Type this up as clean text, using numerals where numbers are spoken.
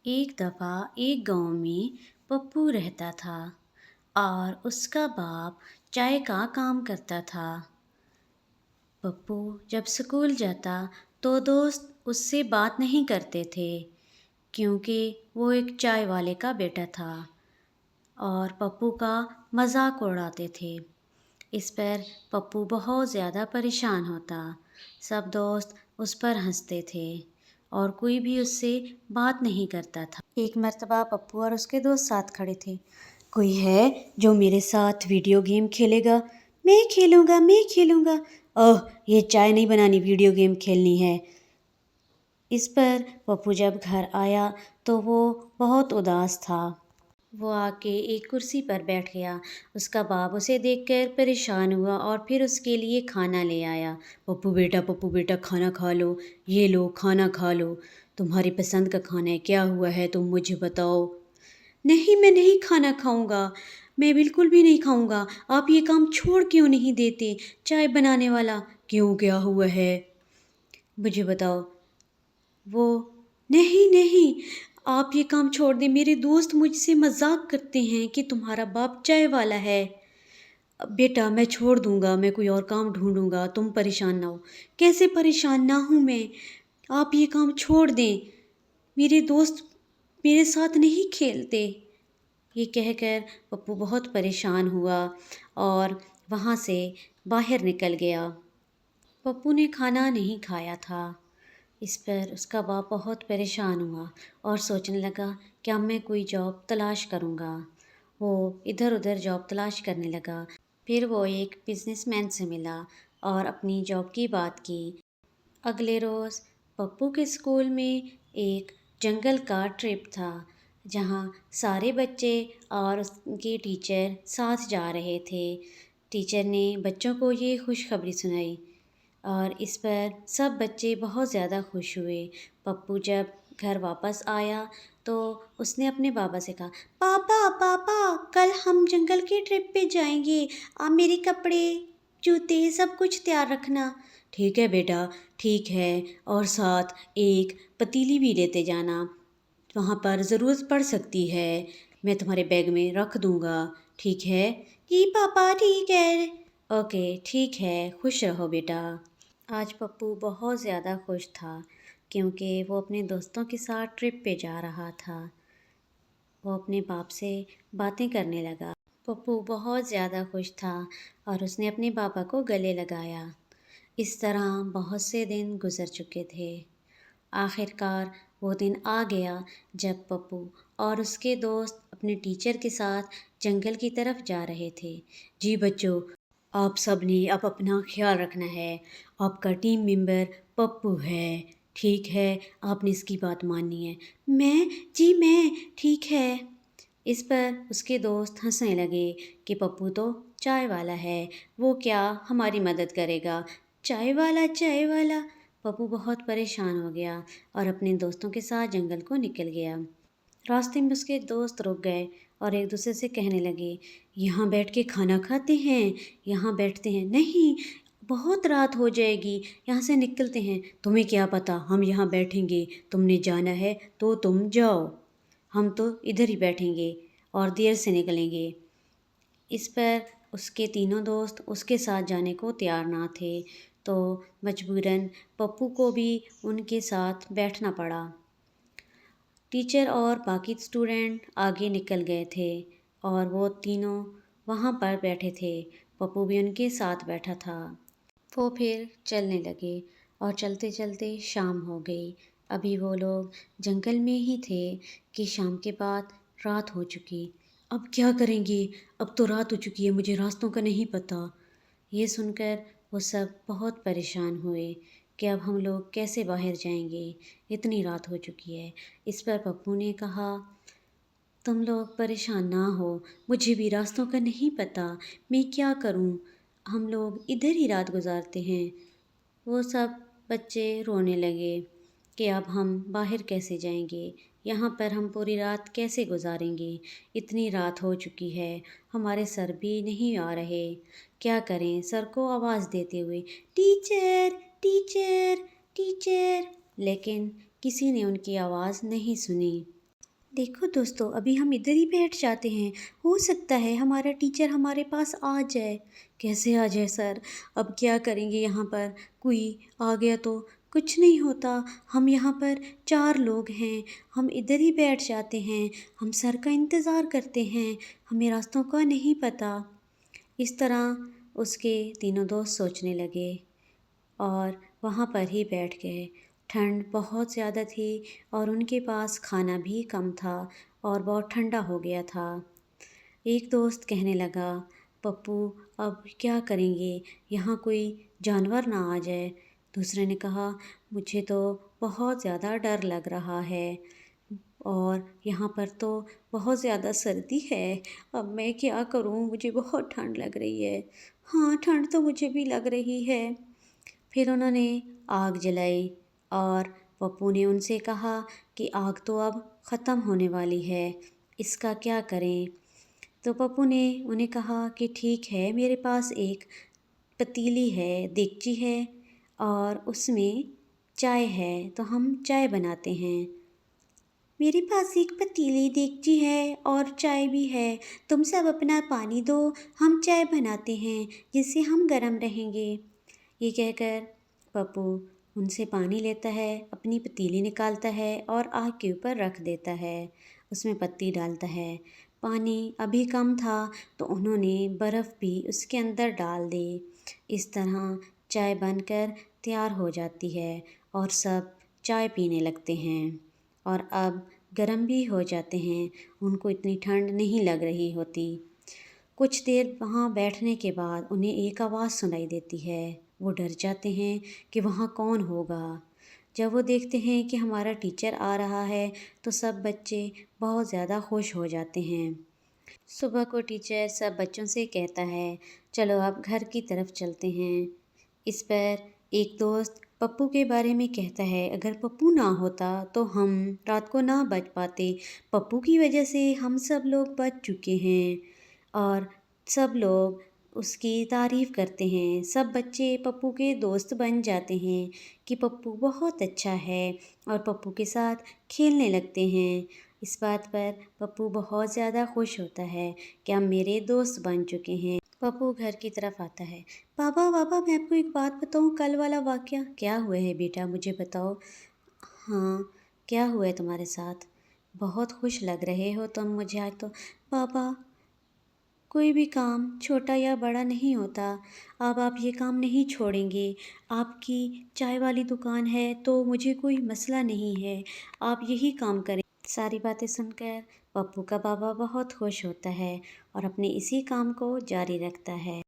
एक दफ़ा एक गांव में पप्पू रहता था और उसका बाप चाय का काम करता था। पप्पू जब स्कूल जाता तो दोस्त उससे बात नहीं करते थे क्योंकि वो एक चाय वाले का बेटा था और पप्पू का मजाक उड़ाते थे। इस पर पप्पू बहुत ज़्यादा परेशान होता। सब दोस्त उस पर हंसते थे और कोई भी उससे बात नहीं करता था। एक मर्तबा पप्पू और उसके दोस्त साथ खड़े थे। कोई है जो मेरे साथ वीडियो गेम खेलेगा? मैं खेलूँगा, मैं खेलूँगा। ओह, ये चाय नहीं बनानी, वीडियो गेम खेलनी है। इस पर पप्पू जब घर आया तो वो बहुत उदास था। वो आके एक कुर्सी पर बैठ गया। उसका बाप उसे देखकर परेशान हुआ और फिर उसके लिए खाना ले आया। पप्पू बेटा खाना खा लो, ये लो खाना खा लो। तुम्हारी पसंद का खाना है, क्या हुआ है तुम मुझे बताओ। नहीं, मैं नहीं खाना खाऊंगा, मैं बिल्कुल भी नहीं खाऊंगा। आप ये काम छोड़ क्यों नहीं देते? चाय बनाने वाला, क्यों, क्या हुआ है, मुझे बताओ। वो, नहीं नहीं, आप ये काम छोड़ दें, मेरे दोस्त मुझसे मजाक करते हैं कि तुम्हारा बाप चाय वाला है। बेटा मैं छोड़ दूंगा, मैं कोई और काम ढूंढूंगा, तुम परेशान ना हो। कैसे परेशान ना हूँ मैं, आप ये काम छोड़ दें, मेरे दोस्त मेरे साथ नहीं खेलते। ये कहकर पप्पू बहुत परेशान हुआ और वहाँ से बाहर निकल गया। पप्पू ने खाना नहीं खाया था। इस पर उसका बाप बहुत परेशान हुआ और सोचने लगा कि अब मैं कोई जॉब तलाश करूँगा। वो इधर उधर जॉब तलाश करने लगा। फिर वो एक बिजनेसमैन से मिला और अपनी जॉब की बात की। अगले रोज़ पप्पू के स्कूल में एक जंगल का ट्रिप था जहाँ सारे बच्चे और उनके टीचर साथ जा रहे थे। टीचर ने बच्चों को ये खुशखबरी सुनाई और इस पर सब बच्चे बहुत ज़्यादा खुश हुए। पप्पू जब घर वापस आया तो उसने अपने बाबा से कहा, पापा पापा कल हम जंगल के ट्रिप पे जाएंगे, आप मेरे कपड़े जूते सब कुछ तैयार रखना। ठीक है बेटा, ठीक है, और साथ एक पतीली भी लेते जाना, वहाँ पर ज़रूरत पड़ सकती है, मैं तुम्हारे बैग में रख दूँगा, ठीक है? जी पापा ठीक है। ओके ठीक है, खुश रहो बेटा। आज पप्पू बहुत ज़्यादा खुश था क्योंकि वो अपने दोस्तों के साथ ट्रिप पे जा रहा था। वो अपने बाप से बातें करने लगा। पप्पू बहुत ज़्यादा खुश था और उसने अपने पापा को गले लगाया। इस तरह बहुत से दिन गुजर चुके थे। आखिरकार वो दिन आ गया जब पप्पू और उसके दोस्त अपने टीचर के साथ जंगल की तरफ जा रहे थे। जी बच्चों, आप सब ने अब अपना ख्याल रखना है। आपका टीम मेंबर पप्पू है, ठीक है? आपने इसकी बात माननी है। मैं, जी मैं, ठीक है। इस पर उसके दोस्त हंसने लगे कि पप्पू तो चाय वाला है, वो क्या हमारी मदद करेगा। चाय वाला, चाय वाला। पप्पू बहुत परेशान हो गया और अपने दोस्तों के साथ जंगल को निकल गया। रास्ते में उसके दोस्त रुक गए और एक दूसरे से कहने लगे, यहाँ बैठ के खाना खाते हैं, यहाँ बैठते हैं। नहीं, बहुत रात हो जाएगी, यहाँ से निकलते हैं। तुम्हें क्या पता, हम यहाँ बैठेंगे, तुमने जाना है तो तुम जाओ, हम तो इधर ही बैठेंगे और देर से निकलेंगे। इस पर उसके तीनों दोस्त उसके साथ जाने को तैयार ना थे तो मजबूरन पप्पू को भी उनके साथ बैठना पड़ा। टीचर और बाकी स्टूडेंट आगे निकल गए थे और वो तीनों वहाँ पर बैठे थे। पप्पू भी उनके साथ बैठा था। वो फिर चलने लगे और चलते चलते शाम हो गई। अभी वो लोग जंगल में ही थे कि शाम के बाद रात हो चुकी। अब क्या करेंगे, अब तो रात हो चुकी है, मुझे रास्तों का नहीं पता। ये सुनकर वो सब बहुत परेशान हुए कि अब हम लोग कैसे बाहर जाएंगे, इतनी रात हो चुकी है। इस पर पप्पू ने कहा, तुम लोग परेशान ना हो, मुझे भी रास्तों का नहीं पता, मैं क्या करूं, हम लोग इधर ही रात गुजारते हैं। वो सब बच्चे रोने लगे कि अब हम बाहर कैसे जाएंगे, यहाँ पर हम पूरी रात कैसे गुजारेंगे, इतनी रात हो चुकी है, हमारे सर भी नहीं आ रहे, क्या करें। सर को आवाज़ देते हुए, टीचर टीचर टीचर, लेकिन किसी ने उनकी आवाज़ नहीं सुनी। देखो दोस्तों, अभी हम इधर ही बैठ जाते हैं। हो सकता है हमारा टीचर हमारे पास आ जाए। कैसे आ जाए सर? अब क्या करेंगे यहाँ पर? कोई आ गया तो? कुछ नहीं होता। हम यहाँ पर 4 लोग हैं। हम इधर ही बैठ जाते हैं। हम सर का इंतज़ार करते हैं। हमें रास्तों का नहीं पता। इस तरह उसके तीनों दोस्त सोचने लगे और वहाँ पर ही बैठ गए। ठंड बहुत ज़्यादा थी और उनके पास खाना भी कम था और बहुत ठंडा हो गया था। एक दोस्त कहने लगा, पप्पू अब क्या करेंगे? यहाँ कोई जानवर ना आ जाए। दूसरे ने कहा, मुझे तो बहुत ज़्यादा डर लग रहा है और यहाँ पर तो बहुत ज़्यादा सर्दी है। अब मैं क्या करूँ? मुझे बहुत ठंड लग रही है। हाँ, ठंड तो मुझे भी लग रही है। फिर उन्होंने आग जलाई और पप्पू ने उनसे कहा कि आग तो अब ख़त्म होने वाली है, इसका क्या करें? तो पप्पू ने उन्हें कहा कि ठीक है, मेरे पास एक पतीली है, देगची है और उसमें चाय है, तो हम चाय बनाते हैं। मेरे पास एक पतीली देगची है और चाय भी है। तुम सब अपना पानी दो, हम चाय बनाते हैं जिससे हम गरम रहेंगे। ये कहकर पप्पू उनसे पानी लेता है, अपनी पतीली निकालता है और आग के ऊपर रख देता है। उसमें पत्ती डालता है। पानी अभी कम था तो उन्होंने बर्फ़ भी उसके अंदर डाल दी। इस तरह चाय बनकर तैयार हो जाती है और सब चाय पीने लगते हैं और अब गर्म भी हो जाते हैं। उनको इतनी ठंड नहीं लग रही होती। कुछ देर वहाँ बैठने के बाद उन्हें एक आवाज़ सुनाई देती है। वो डर जाते हैं कि वहाँ कौन होगा। जब वो देखते हैं कि हमारा टीचर आ रहा है तो सब बच्चे बहुत ज़्यादा खुश हो जाते हैं। सुबह को टीचर सब बच्चों से कहता है, चलो अब घर की तरफ चलते हैं। इस पर एक दोस्त पप्पू के बारे में कहता है, अगर पप्पू ना होता तो हम रात को ना बच पाते। पप्पू की वजह से हम सब लोग बच चुके हैं। और सब लोग उसकी तारीफ़ करते हैं। सब बच्चे पप्पू के दोस्त बन जाते हैं कि पप्पू बहुत अच्छा है और पप्पू के साथ खेलने लगते हैं। इस बात पर पप्पू बहुत ज़्यादा खुश होता है कि अब मेरे दोस्त बन चुके हैं। पप्पू घर की तरफ आता है। पापा पापा, मैं आपको एक बात बताऊँ, कल वाला वाक़या। क्या हुआ है बेटा, मुझे बताओ। हाँ, क्या हुआ है तुम्हारे साथ? बहुत खुश लग रहे हो तुम मुझे आज तो। पापा, कोई भी काम छोटा या बड़ा नहीं होता। अब आप ये काम नहीं छोड़ेंगे। आपकी चाय वाली दुकान है तो मुझे कोई मसला नहीं है। आप यही काम करें। सारी बातें सुनकर पप्पू का बाबा बहुत खुश होता है और अपने इसी काम को जारी रखता है।